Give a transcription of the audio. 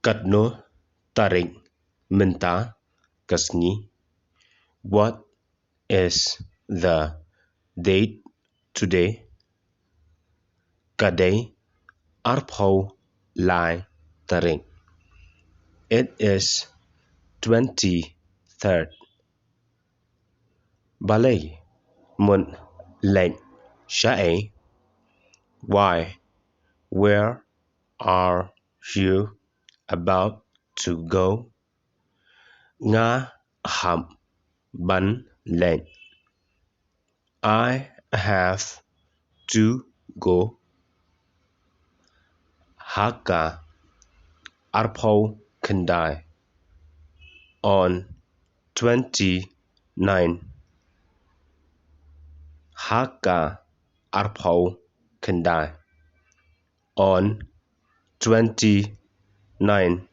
Kadno taring menta kasni. What is the date today? Kadai arpho lai taring. It is 23rd. Balay mun lệnh sha'e. Why? Where are you about to go? Nga ham ban lệnh. I have to go. Haka arpo kendai. On 29. Haka arpo kendai. On 29.